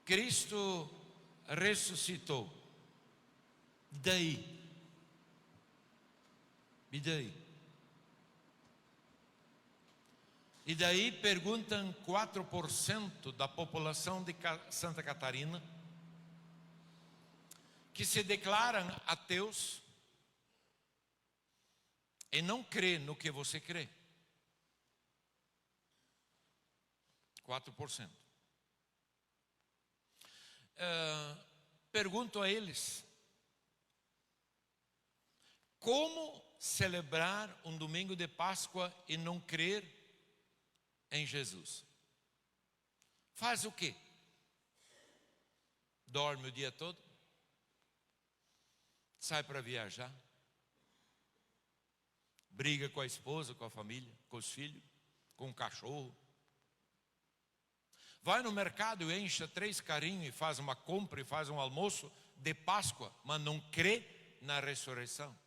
Cristo ressuscitou. Daí? E daí? E daí perguntam 4% da população de Santa Catarina, que se declaram ateus e não crê no que você crê. 4%. Pergunto a eles: como celebrar um domingo de Páscoa e não crer em Jesus? Faz o quê? Dorme o dia todo? Sai para viajar? Briga com a esposa, com a família, com os filhos, com o cachorro? Vai no mercado e enche 3 carrinhos e faz uma compra e faz um almoço de Páscoa, mas não crê na ressurreição?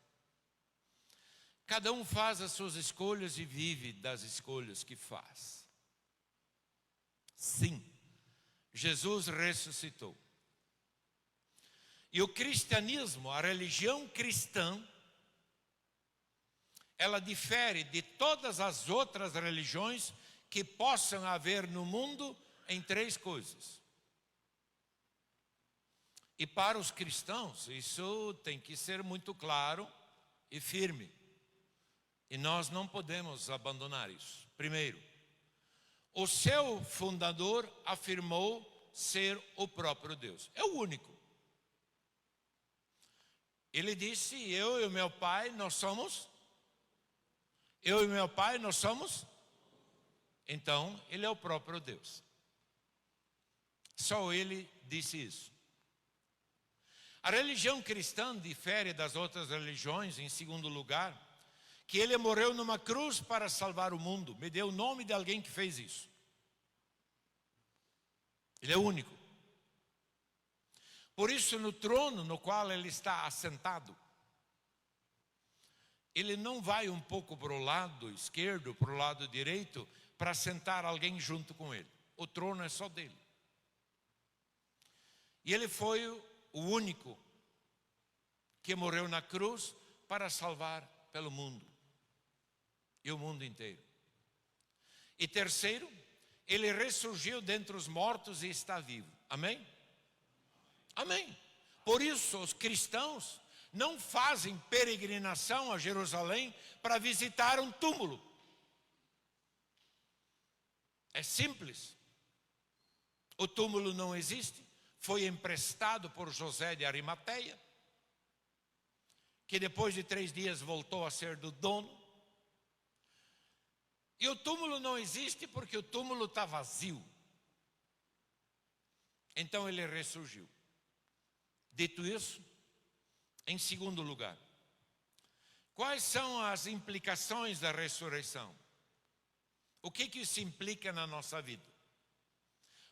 Cada um faz as suas escolhas e vive das escolhas que faz. Sim, Jesus ressuscitou. E o cristianismo, a religião cristã, ela difere de todas as outras religiões que possam haver no mundo em 3 coisas. E para os cristãos, isso tem que ser muito claro e firme. E nós não podemos abandonar isso. Primeiro, o seu fundador afirmou ser o próprio Deus. É o único. Ele disse: eu e o meu pai, nós somos. Eu e meu pai, nós somos. Então, ele é o próprio Deus. Só ele disse isso. A religião cristã difere das outras religiões, em segundo lugar, que ele morreu numa cruz para salvar o mundo. Me deu o nome de alguém que fez isso. Ele é único. Por isso, no trono no qual ele está assentado, ele não vai um pouco para o lado esquerdo, para o lado direito, para sentar alguém junto com ele. O trono é só dele. E ele foi o único que morreu na cruz para salvar pelo mundo. E o mundo inteiro. E terceiro, ele ressurgiu dentre os mortos e está vivo. Amém? Amém. Por isso os cristãos não fazem peregrinação a Jerusalém para visitar um túmulo. É simples. O túmulo não existe. Foi emprestado por José de Arimateia, que depois de 3 dias voltou a ser do dono. E o túmulo não existe porque o túmulo está vazio. Então ele ressurgiu. Dito isso, em segundo lugar, quais são as implicações da ressurreição? O que isso implica na nossa vida?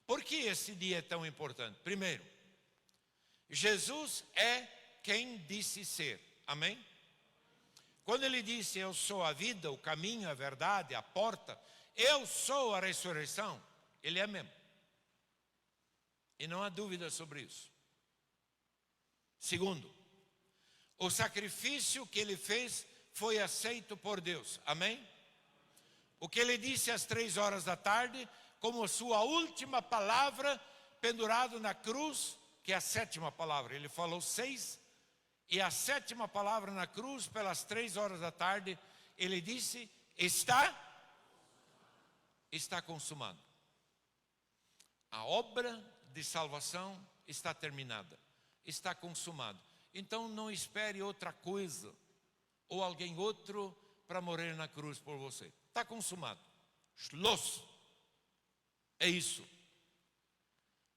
Por que esse dia é tão importante? Primeiro, Jesus é quem disse ser. Amém? Quando ele disse: eu sou a vida, o caminho, a verdade, a porta, eu sou a ressurreição, ele é mesmo. E não há dúvida sobre isso. Segundo, o sacrifício que ele fez foi aceito por Deus. Amém? O que ele disse às 3 horas da tarde, como sua última palavra, pendurado na cruz, que é a 7ª palavra. Ele falou 6, e a 7ª palavra na cruz, pelas 3 horas da tarde, ele disse: está consumado. A obra de salvação está terminada, está consumado. Então não espere outra coisa, ou alguém outro, para morrer na cruz por você. Está consumado. Schloss. É isso.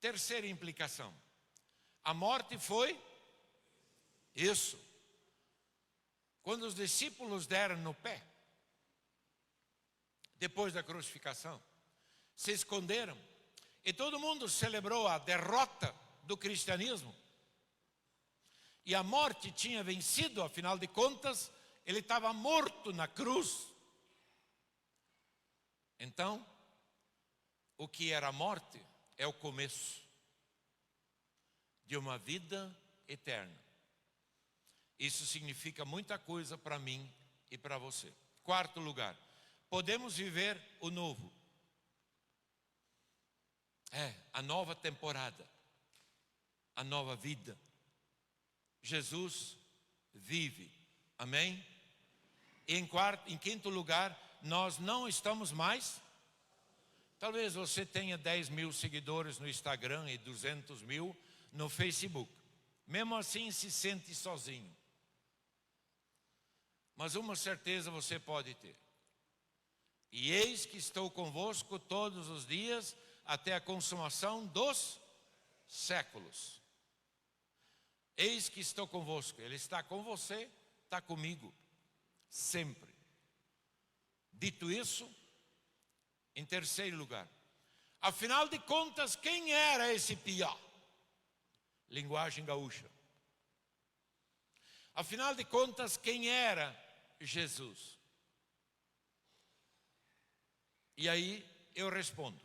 Terceira implicação. A morte foi isso. Quando os discípulos deram no pé, depois da crucificação, se esconderam, e todo mundo celebrou a derrota do cristianismo, e a morte tinha vencido, afinal de contas, ele estava morto na cruz. Então, o que era a morte é o começo de uma vida eterna. Isso significa muita coisa para mim e para você. Quarto lugar, podemos viver o novo. A nova temporada, a nova vida. Jesus vive, amém? E em quinto lugar, nós não estamos mais. Talvez você tenha 10 mil seguidores no Instagram e 200 mil no Facebook. Mesmo assim se sente sozinho. Mas uma certeza você pode ter. E eis que estou convosco todos os dias até a consumação dos séculos. Eis que estou convosco. Ele está com você, está comigo. Sempre. Dito isso, em terceiro lugar, afinal de contas, quem era esse piá? Linguagem gaúcha. Afinal de contas, quem era Jesus? E aí eu respondo.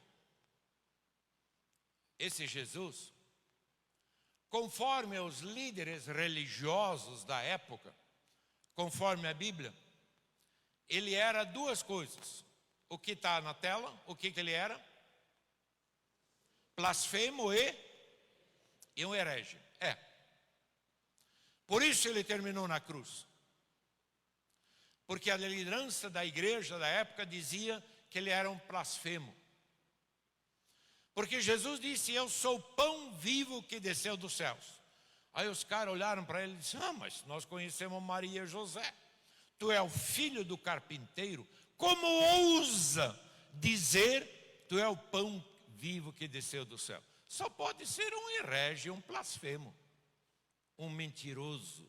Esse Jesus, conforme os líderes religiosos da época, conforme a Bíblia, ele era duas coisas. O que está na tela, o que ele era? Blasfemo e um herege. Por isso ele terminou na cruz. Porque a liderança da igreja da época dizia que ele era um blasfemo. Porque Jesus disse, eu sou o pão vivo que desceu dos céus. Aí os caras olharam para ele e disseram, mas nós conhecemos Maria e José. Tu é o filho do carpinteiro. Como ousa dizer, tu é o pão vivo que desceu do céu? Só pode ser um herege, um blasfemo, um mentiroso.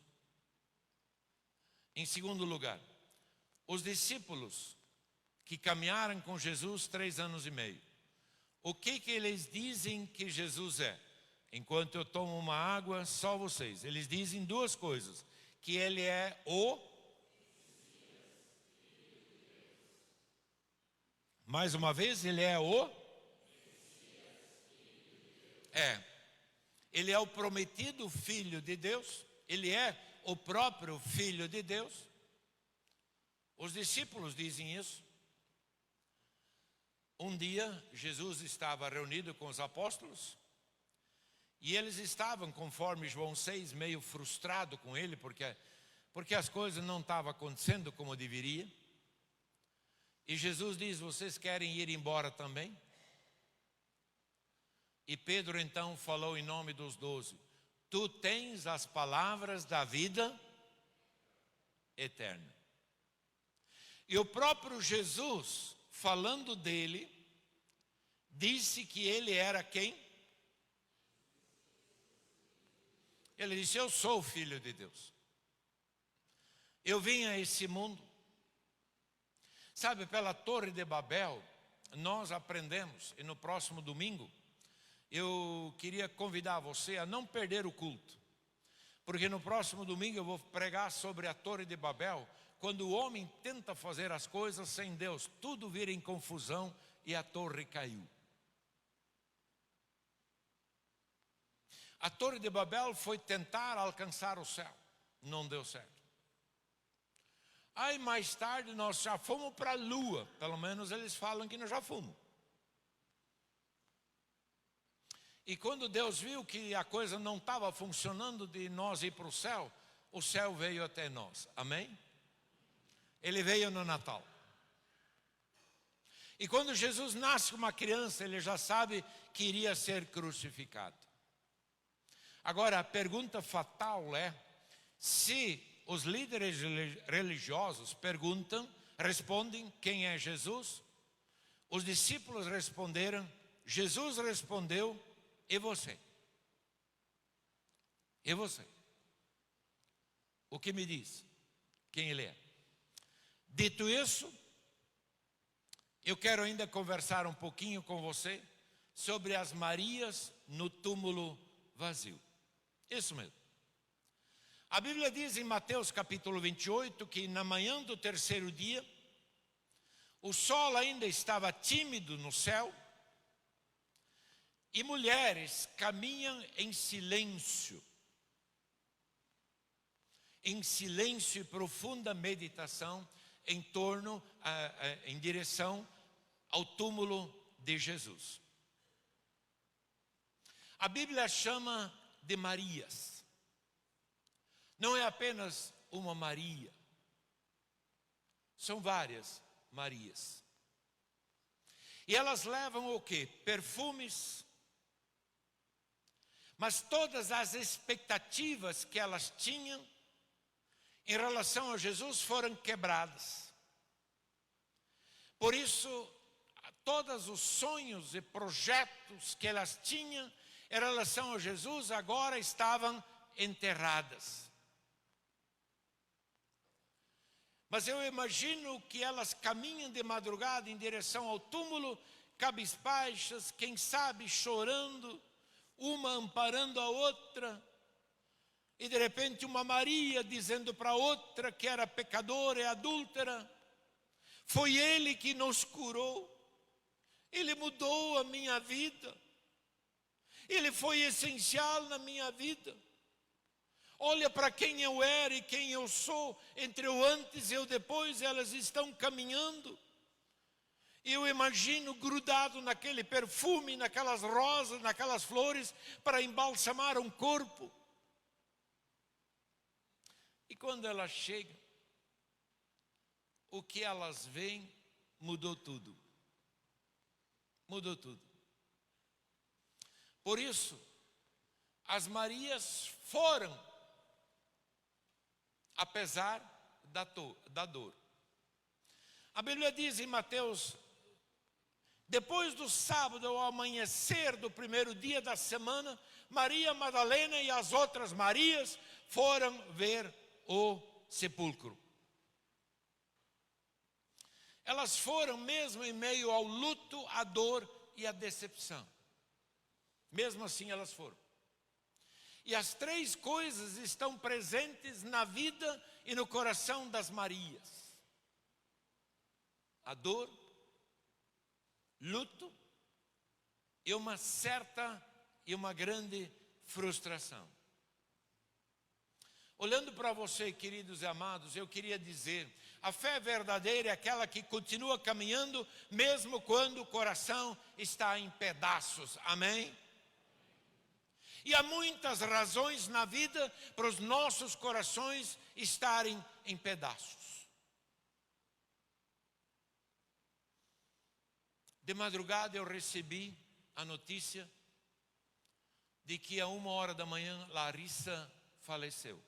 Em segundo lugar, os discípulos que caminharam com Jesus 3 anos e meio. O que eles dizem que Jesus é? Enquanto eu tomo uma água, só vocês. Eles dizem duas coisas. Que ele é o... Mais uma vez, ele é o... Ele é o prometido Filho de Deus. Ele é o próprio Filho de Deus. Os discípulos dizem isso. Um dia, Jesus estava reunido com os apóstolos e eles estavam, conforme João 6, meio frustrados com ele, porque as coisas não estavam acontecendo como deveria. E Jesus diz, vocês querem ir embora também? E Pedro então falou em nome dos 12, tu tens as palavras da vida eterna. E o próprio Jesus, falando dele, disse que ele era quem? Ele disse, eu sou o Filho de Deus. Eu vim a esse mundo. Sabe, pela Torre de Babel, nós aprendemos, e no próximo domingo, eu queria convidar você a não perder o culto. Porque no próximo domingo eu vou pregar sobre a Torre de Babel, quando o homem tenta fazer as coisas sem Deus, tudo vira em confusão e a torre caiu. A Torre de Babel foi tentar alcançar o céu, não deu certo. Aí mais tarde nós já fomos para a lua, pelo menos eles falam que nós já fomos. E quando Deus viu que a coisa não estava funcionando de nós ir para o céu veio até nós, amém? Ele veio no Natal. E quando Jesus nasce como uma criança, ele já sabe que iria ser crucificado. Agora, a pergunta fatal é, se os líderes religiosos respondem quem é Jesus, os discípulos responderam, Jesus respondeu, e você? E você? O que me diz? Quem ele é? Dito isso, eu quero ainda conversar um pouquinho com você sobre as Marias no túmulo vazio. Isso mesmo. A Bíblia diz em Mateus capítulo 28 que na manhã do terceiro dia, o sol ainda estava tímido no céu e mulheres caminham em silêncio e profunda meditação em direção ao túmulo de Jesus. A Bíblia chama de Marias. Não é apenas uma Maria, são várias Marias. E elas levam o quê? Perfumes. Mas todas as expectativas que elas tinham em relação a Jesus foram quebradas. Por isso, todos os sonhos e projetos que elas tinham em relação a Jesus agora estavam enterradas. Mas eu imagino que elas caminham de madrugada em direção ao túmulo, cabisbaixas, quem sabe chorando, uma amparando a outra, e de repente uma Maria dizendo para outra que era pecadora e adúltera: foi Ele que nos curou, Ele mudou a minha vida, Ele foi essencial na minha vida. Olha para quem eu era e quem eu sou, entre o antes e o depois, elas estão caminhando. Eu imagino grudado naquele perfume, naquelas rosas, naquelas flores, para embalsamar um corpo. E quando elas chegam, o que elas veem mudou tudo. Mudou tudo. Por isso, as Marias foram, apesar da dor. A Bíblia diz em Mateus: depois do sábado, ao amanhecer do primeiro dia da semana, Maria Madalena e as outras Marias foram ver o sepulcro. Elas foram mesmo em meio ao luto, à dor e à decepção. Mesmo assim elas foram. E as três coisas estão presentes na vida e no coração das Marias: a dor, luto e uma grande frustração. Olhando para você, queridos e amados, eu queria dizer: a fé verdadeira é aquela que continua caminhando mesmo quando o coração está em pedaços. Amém? E há muitas razões na vida para os nossos corações estarem em pedaços. De madrugada eu recebi a notícia de que a 1h da manhã Larissa faleceu.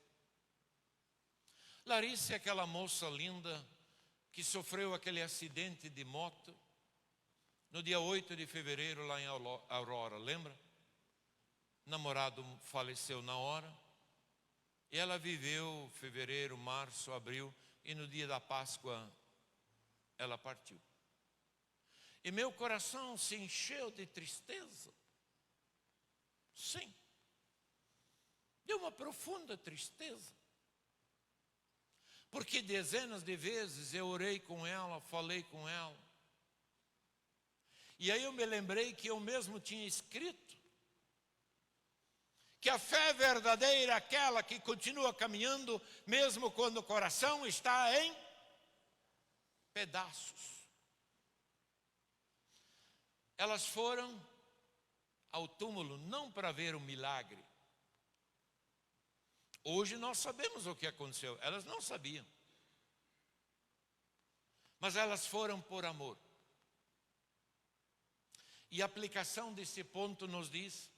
Larissa é aquela moça linda que sofreu aquele acidente de moto no dia 8 de fevereiro lá em Aurora, lembra? O namorado faleceu na hora e ela viveu fevereiro, março, abril, e no dia da Páscoa ela partiu. E meu coração se encheu de tristeza. Sim, de uma profunda tristeza. Porque dezenas de vezes eu orei com ela, falei com ela. E aí eu me lembrei que eu mesmo tinha escrito que a fé verdadeira é aquela que continua caminhando mesmo quando o coração está em pedaços. Elas foram ao túmulo não para ver o milagre. Hoje nós sabemos o que aconteceu. Elas não sabiam. Mas elas foram por amor. E a aplicação desse ponto nos diz: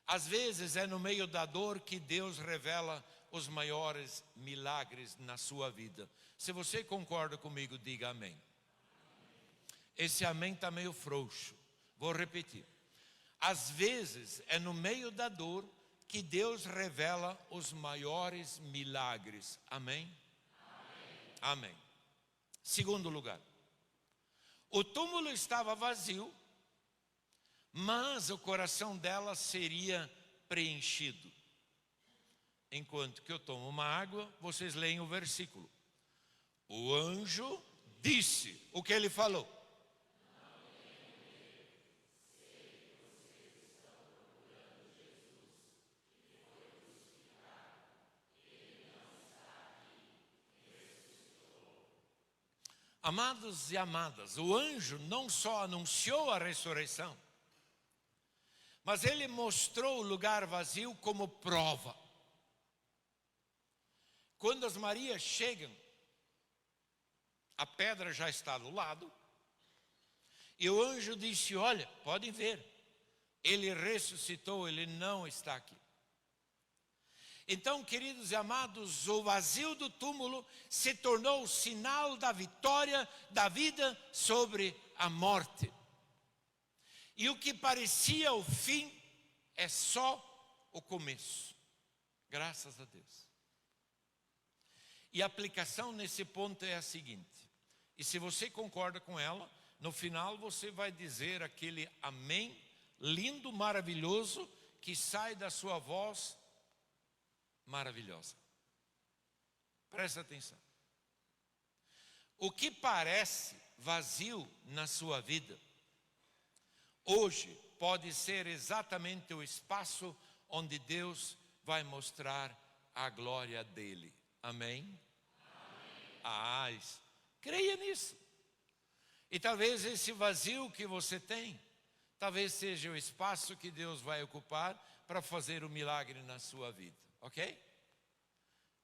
às vezes é no meio da dor que Deus revela os maiores milagres na sua vida. Se você concorda comigo, diga amém. Esse amém está meio frouxo. Vou repetir. Às vezes é no meio da dor que Deus revela os maiores milagres. Amém? Amém. Segundo lugar, o túmulo estava vazio, mas o coração dela seria preenchido. Enquanto que eu tomo uma água, vocês leem o versículo. O anjo disse o que ele falou. Amados e amadas, o anjo não só anunciou a ressurreição, mas ele mostrou o lugar vazio como prova. Quando as Marias chegam, a pedra já está do lado, e o anjo disse: olha, podem ver, ele ressuscitou, ele não está aqui. Então, queridos e amados, o vazio do túmulo se tornou o sinal da vitória da vida sobre a morte. E o que parecia o fim é só o começo. Graças a Deus. E a aplicação nesse ponto é a seguinte, e se você concorda com ela, no final você vai dizer aquele amém lindo, maravilhoso, que sai da sua voz maravilhosa. Presta atenção. O que parece vazio na sua vida, hoje pode ser exatamente o espaço onde Deus vai mostrar a glória dele. Amém? Amém. Creia nisso. E talvez esse vazio que você tem, talvez seja o espaço que Deus vai ocupar para fazer o milagre na sua vida. Ok?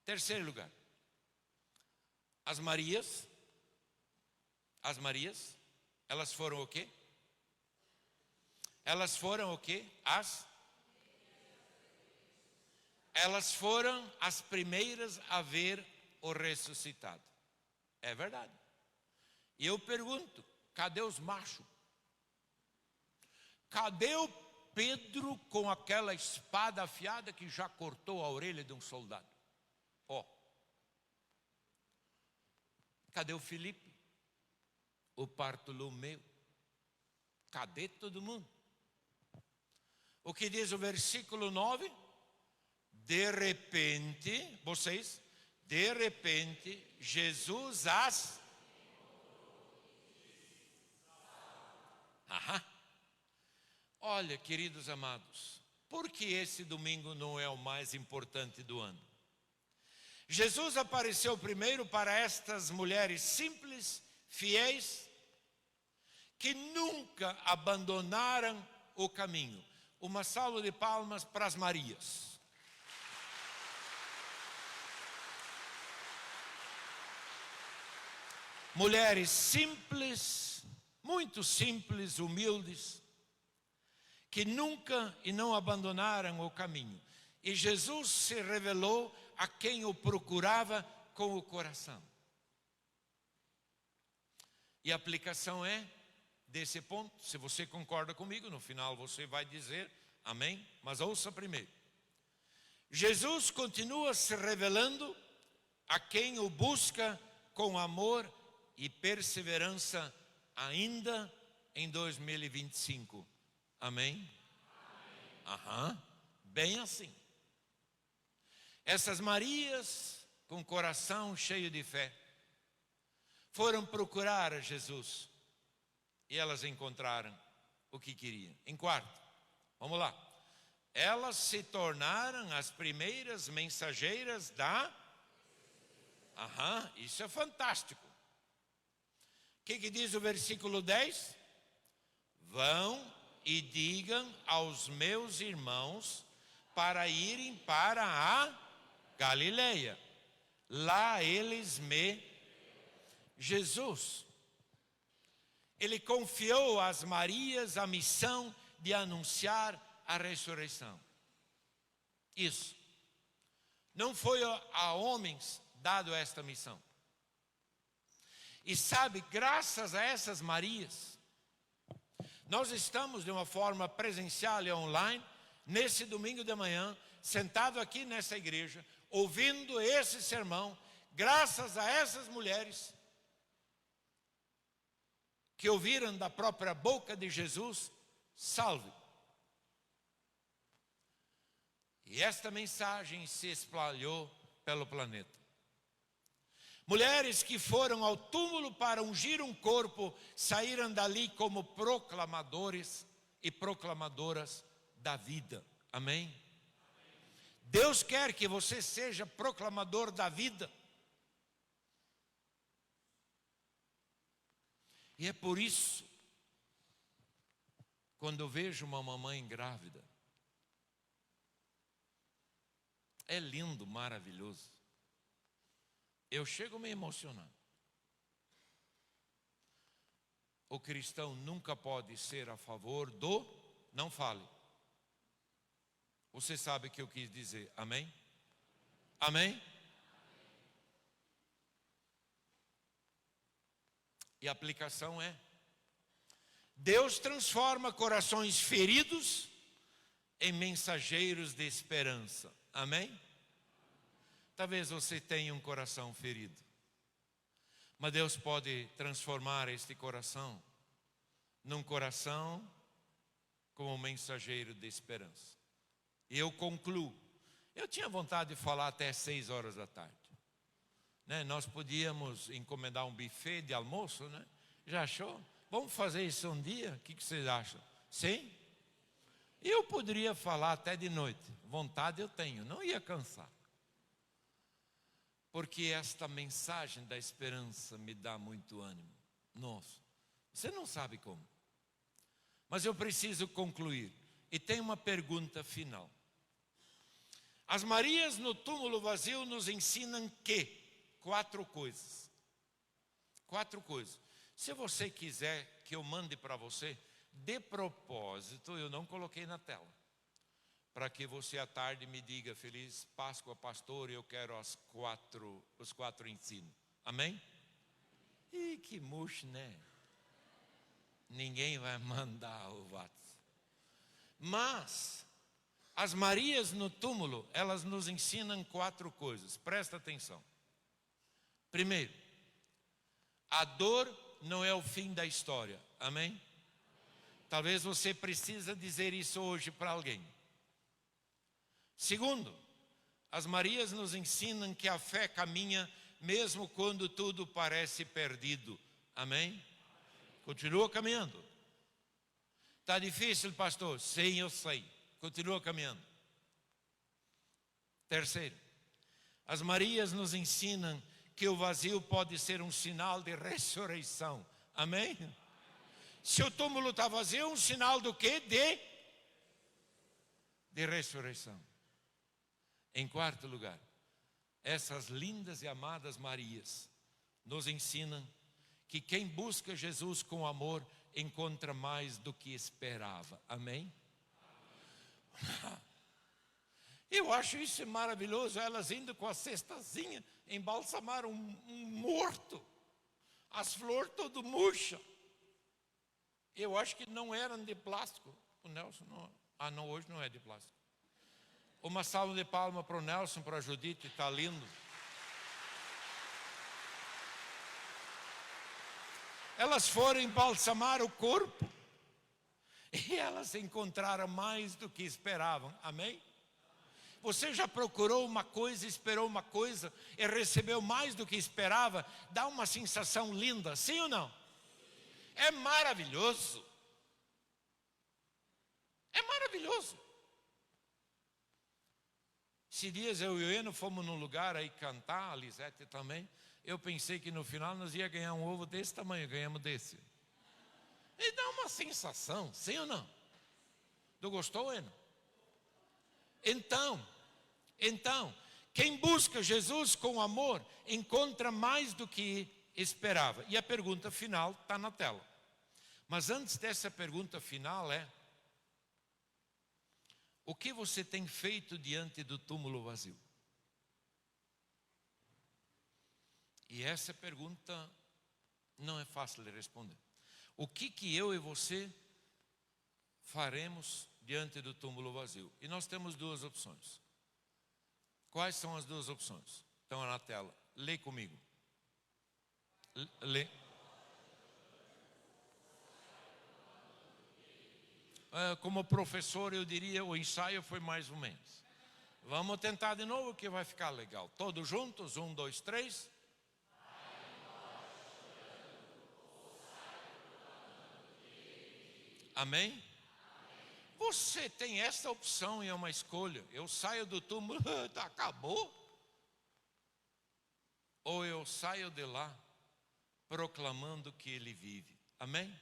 Terceiro lugar. As Marias, elas foram o quê? Elas foram o quê? Elas foram as primeiras a ver o ressuscitado. É verdade. E eu pergunto, cadê os machos? Cadê o Pedro com aquela espada afiada que já cortou a orelha de um soldado? Cadê o Filipe? O Bartolomeu? Cadê todo mundo? O que diz o versículo 9? De repente, Jesus as... Olha, queridos amados, por que esse domingo não é o mais importante do ano? Jesus apareceu primeiro para estas mulheres simples, fiéis, que nunca abandonaram o caminho. Uma salva de palmas para as Marias. Mulheres simples, muito simples, humildes, que nunca e não abandonaram o caminho. E Jesus se revelou a quem o procurava com o coração. E a aplicação é desse ponto, se você concorda comigo, no final você vai dizer amém, mas ouça primeiro. Jesus continua se revelando a quem o busca com amor e perseverança ainda em 2025. Amém? Bem assim. Essas Marias com coração cheio de fé foram procurar a Jesus e elas encontraram o que queriam. Em quarto, vamos lá. Elas se tornaram as primeiras mensageiras da... isso é fantástico. O que diz o versículo 10? Vão e digam aos meus irmãos para irem para a Galileia. Lá eles me... Jesus, ele confiou às Marias a missão de anunciar a ressurreição. Isso. Não foi a homens dado esta missão. E sabe, graças a essas Marias, nós estamos de uma forma presencial e online, nesse domingo de manhã, sentado aqui nessa igreja, ouvindo esse sermão, graças a essas mulheres que ouviram da própria boca de Jesus, salve. E esta mensagem se espalhou pelo planeta. Mulheres que foram ao túmulo para ungir um corpo, saíram dali como proclamadores e proclamadoras da vida. Amém? Deus quer que você seja proclamador da vida. E é por isso, quando eu vejo uma mamãe grávida, é lindo, maravilhoso. Eu chego a me emocionar. O cristão nunca pode ser a favor do não fale. Você sabe o que eu quis dizer, amém? Amém? E a aplicação é: Deus transforma corações feridos em mensageiros de esperança, amém? Talvez você tenha um coração ferido, mas Deus pode transformar este coração num coração como mensageiro de esperança. E eu concluo. Eu tinha vontade de falar até 6 horas da tarde. Né? Nós podíamos encomendar um buffet de almoço, né? Já achou? Vamos fazer isso um dia? O que vocês acham? Sim? Eu poderia falar até de noite. Vontade eu tenho, não ia cansar. Porque esta mensagem da esperança me dá muito ânimo. Nossa, você não sabe como. Mas eu preciso concluir. E tem uma pergunta final. As Marias no túmulo vazio nos ensinam que? 4 coisas. 4 coisas. Se você quiser que eu mande para você, de propósito, eu não coloquei na tela. Para que você à tarde me diga: Feliz Páscoa, pastor, eu quero os 4 ensinos. Amém? Ih, que murcho, né? Ninguém vai mandar o WhatsApp. Mas as Marias no túmulo, elas nos ensinam 4 coisas. Presta atenção. Primeiro, a dor não é o fim da história. Amém? Talvez você precise dizer isso hoje para alguém. Segundo, as Marias nos ensinam que a fé caminha mesmo quando tudo parece perdido. Amém? Continua caminhando. Está difícil, pastor? Sim, eu sei. Continua caminhando. Terceiro, as Marias nos ensinam que o vazio pode ser um sinal de ressurreição. Amém? Se o túmulo está vazio, é um sinal do quê? De ressurreição. Em quarto lugar, essas lindas e amadas Marias nos ensinam que quem busca Jesus com amor encontra mais do que esperava. Amém? Eu acho isso maravilhoso. Elas indo com a cestazinha embalsamar um morto, as flores todo murchas. Eu acho que não eram de plástico. O Nelson não, não, hoje não é de plástico. Uma salva de palmas para o Nelson, para a Judite, está lindo. Elas foram embalsamar o corpo e elas encontraram mais do que esperavam. Amém? Você já procurou uma coisa, esperou uma coisa e recebeu mais do que esperava? Dá uma sensação linda, sim ou não? É maravilhoso. É maravilhoso. Esses dias eu e o Eno fomos num lugar aí cantar, a Lisete também. Eu pensei que no final nós ia ganhar um ovo desse tamanho, ganhamos desse. E dá uma sensação, sim ou não? Tu gostou, Eno? Então, quem busca Jesus com amor, encontra mais do que esperava. E a pergunta final está na tela. Mas antes dessa pergunta final o que você tem feito diante do túmulo vazio? E essa pergunta não é fácil de responder. O que eu e você faremos diante do túmulo vazio? E nós temos 2 opções. Quais são as 2 opções? Estão na tela. Lê comigo. Lê. Como professor, eu diria, o ensaio foi mais ou menos. Vamos tentar de novo que vai ficar legal. Todos juntos, 1, 2, 3. Amém? Você tem essa opção e é uma escolha. Eu saio do túmulo, acabou. Ou eu saio de lá proclamando que ele vive. Amém?